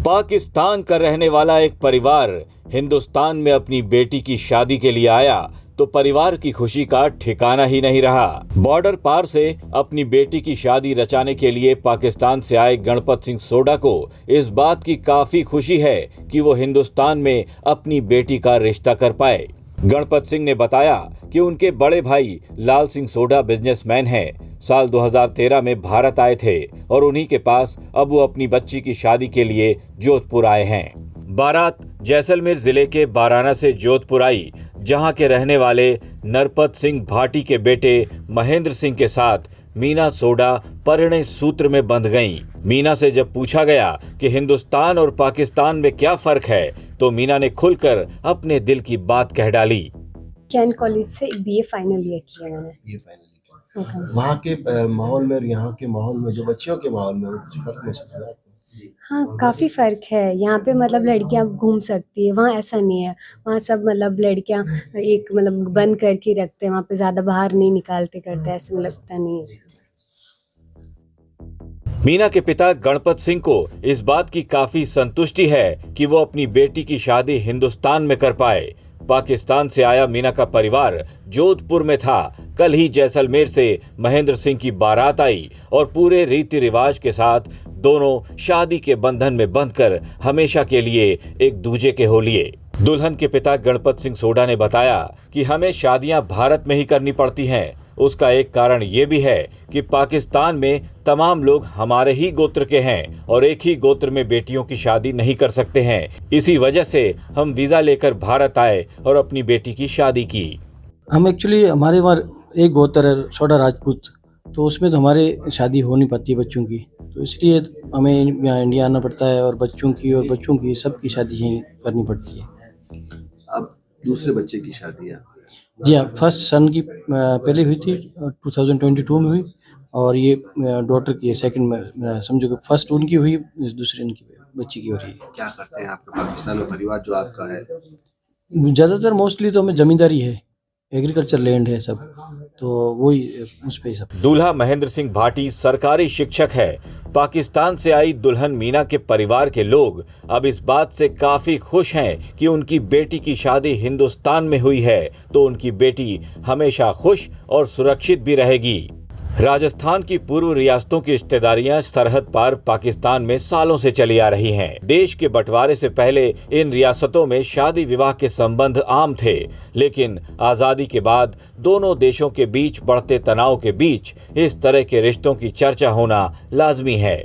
पाकिस्तान का रहने वाला एक परिवार हिंदुस्तान में अपनी बेटी की शादी के लिए आया तो परिवार की खुशी का ठिकाना ही नहीं रहा। बॉर्डर पार से अपनी बेटी की शादी रचाने के लिए पाकिस्तान से आए गणपत सिंह सोडा को इस बात की काफी खुशी है कि वो हिंदुस्तान में अपनी बेटी का रिश्ता कर पाए। गणपत सिंह ने बताया कि उनके बड़े भाई लाल सिंह सोडा बिजनेसमैन हैं। साल 2013 में भारत आए थे और उन्हीं के पास अब वो अपनी बच्ची की शादी के लिए जोधपुर आए हैं। बारात जैसलमेर जिले के बाराना से जोधपुर आई, जहां के रहने वाले नरपत सिंह भाटी के बेटे महेंद्र सिंह के साथ मीना सोडा परिणय सूत्र में बंध गईं। मीना से जब पूछा गया कि हिंदुस्तान और पाकिस्तान में क्या फर्क है, तो मीना ने खुलकर अपने दिल की बात कह डाली। कैन कॉलेज से बीए फाइनल ईयर किया मैंने। ये फाइनली वहाँ के माहौल में और यहाँ के माहौल में, जो बच्चियों के माहौल में, कुछ फर्क महसूस हुआ आपको? हाँ, काफ़ी फ़र्क है। यहाँ पे मतलब लड़कियाँ घूम सकती है, वहाँ ऐसा नहीं है। वहाँ सब मतलब लड़कियाँ एक मतलब बंद करके रखते हैं, वहाँ पे ज़्यादा बाहर नहीं निकालते करते, ऐसे मतलब लगता नहीं है। मीना के पिता गणपत सिंह को इस बात की काफी संतुष्टि है कि वो अपनी बेटी की शादी हिंदुस्तान में कर पाए। पाकिस्तान से आया मीना का परिवार जोधपुर में था। कल ही जैसलमेर से महेंद्र सिंह की बारात आई और पूरे रीति रिवाज के साथ दोनों शादी के बंधन में बंधकर हमेशा के लिए एक दूजे के हो लिए। दुल्हन के पिता गणपत सिंह सोडा ने बताया कि हमें शादियां भारत में ही करनी पड़ती हैं। उसका एक कारण ये भी है कि पाकिस्तान में तमाम लोग हमारे ही गोत्र के हैं और एक ही गोत्र में बेटियों की शादी नहीं कर सकते हैं। इसी वजह से हम वीज़ा लेकर भारत आए और अपनी बेटी की शादी की। हम एक्चुअली हमारे वहाँ एक गोत्र है सोडा राजपूत, तो उसमें तो हमारे शादी हो नहीं पाती बच्चों की, तो इसलिए हमें यहाँ इंडिया आना पड़ता है और बच्चों की सबकी शादी यहीं करनी पड़ती है। अब दूसरे बच्चे की शादी है? जी हाँ, फर्स्ट सन की पहले हुई थी 2022 में हुई, और ये डॉटर की सेकंड में, समझो कि फर्स्ट उनकी हुई, दूसरी उनकी बच्ची की हो रही है। क्या करते हैं आपके पाकिस्तान में परिवार जो आपका है? ज़्यादातर मोस्टली तो हमें ज़मींदारी है, एग्रीकल्चर लैंड है सब, तो वही उस पे सब। दूल्हा महेंद्र सिंह भाटी सरकारी शिक्षक है। पाकिस्तान से आई दुल्हन मीना के परिवार के लोग अब इस बात से काफी खुश हैं कि उनकी बेटी की शादी हिंदुस्तान में हुई है तो उनकी बेटी हमेशा खुश और सुरक्षित भी रहेगी। राजस्थान की पूर्व रियासतों की रिश्तेदारियां सरहद पार पाकिस्तान में सालों से चली आ रही हैं। देश के बंटवारे से पहले इन रियासतों में शादी विवाह के संबंध आम थे, लेकिन आजादी के बाद दोनों देशों के बीच बढ़ते तनाव के बीच इस तरह के रिश्तों की चर्चा होना लाजमी है।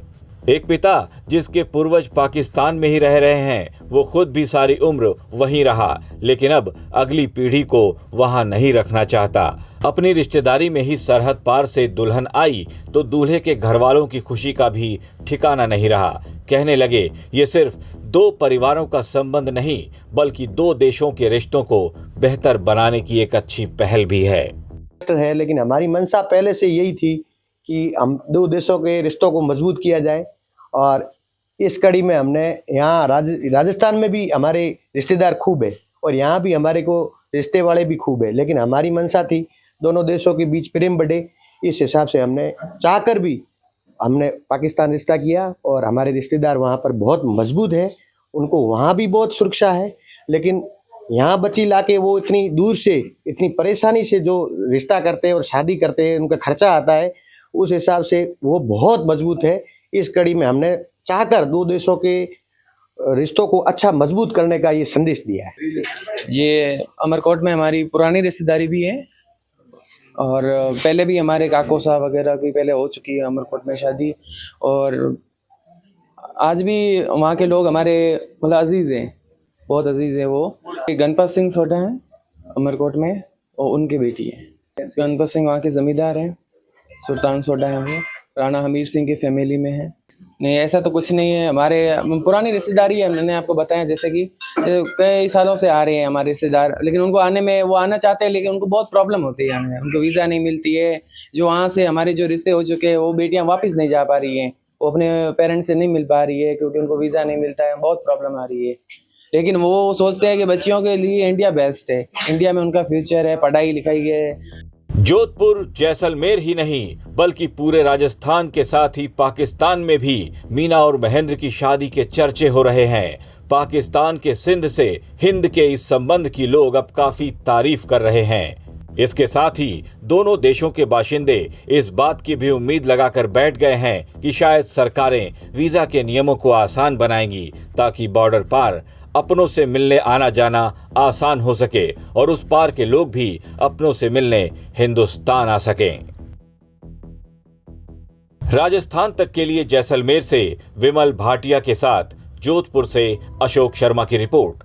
एक पिता जिसके पूर्वज पाकिस्तान में ही रह रहे हैं, वो खुद भी सारी उम्र वहीं रहा, लेकिन अब अगली पीढ़ी को वहां नहीं रखना चाहता। अपनी रिश्तेदारी में ही सरहद पार से दुल्हन आई तो दूल्हे के घर वालों की खुशी का भी ठिकाना नहीं रहा। कहने लगे, ये सिर्फ दो परिवारों का संबंध नहीं बल्कि दो देशों के रिश्तों को बेहतर बनाने की एक अच्छी पहल भी है। लेकिन हमारी मंशा पहले से यही थी कि हम दो देशों के रिश्तों को मजबूत किया जाए, और इस कड़ी में हमने यहाँ राजस्थान में भी हमारे रिश्तेदार खूब है और यहाँ भी हमारे को रिश्ते वाले भी खूब है, लेकिन हमारी मंशा थी दोनों देशों के बीच प्रेम बढ़े। इस हिसाब से हमने चाहकर भी हमने पाकिस्तान रिश्ता किया और हमारे रिश्तेदार वहाँ पर बहुत मजबूत है, उनको वहाँ भी बहुत सुरक्षा है, लेकिन यहाँ बच्ची लाके वो इतनी दूर से इतनी परेशानी से जो रिश्ता करते हैं और शादी करते हैं, उनका खर्चा आता है, उस हिसाब से वो बहुत मजबूत है। इस कड़ी में हमने चाहकर दो देशों के रिश्तों को अच्छा मजबूत करने का ये संदेश दिया है। ये अमरकोट में हमारी पुरानी रिश्तेदारी भी है और पहले भी हमारे काको साहब वगैरह की पहले हो चुकी है अमरकोट में शादी, और आज भी वहाँ के लोग हमारे मतलब अजीज़ हैं, बहुत अजीज़ हैं। वो गणपत सिंह सोडा हैं अमरकोट में और उनकी बेटी है। गणपत सिंह वहाँ के ज़मींदार हैं, सुल्तान सोडा है, वो राणा हमीर सिंह की फैमिली में है। नहीं, ऐसा तो कुछ नहीं है, हमारे पुरानी रिश्तेदारी है। मैंने आपको बताया जैसे कि कई सालों से आ रहे हैं हमारे रिश्तेदार, लेकिन उनको आने में, वो आना चाहते हैं लेकिन उनको बहुत प्रॉब्लम होती है आने में, उनको वीज़ा नहीं मिलती है। जो वहाँ से हमारे जो रिश्ते हो चुके हैं वो बेटियाँ वापस नहीं जा पा रही हैं, वो अपने पेरेंट्स से नहीं मिल पा रही है क्योंकि उनको वीज़ा नहीं मिलता है, बहुत प्रॉब्लम आ रही है। लेकिन वो सोचते हैं कि बच्चियों के लिए इंडिया बेस्ट है, इंडिया में उनका फ्यूचर है, पढ़ाई लिखाई है। जोधपुर जैसलमेर ही नहीं बल्कि पूरे राजस्थान के साथ ही पाकिस्तान में भी मीना और महेंद्र की शादी के चर्चे हो रहे हैं। पाकिस्तान के सिंध से हिंद के इस संबंध की लोग अब काफी तारीफ कर रहे हैं। इसके साथ ही दोनों देशों के बाशिंदे इस बात की भी उम्मीद लगाकर बैठ गए हैं कि शायद सरकारें वीजा के नियमों को आसान बनाएंगी ताकि बॉर्डर पार अपनों से मिलने आना जाना आसान हो सके और उस पार के लोग भी अपनों से मिलने हिंदुस्तान आ सकें। राजस्थान तक के लिए जैसलमेर से विमल भाटिया के साथ जोधपुर से अशोक शर्मा की रिपोर्ट।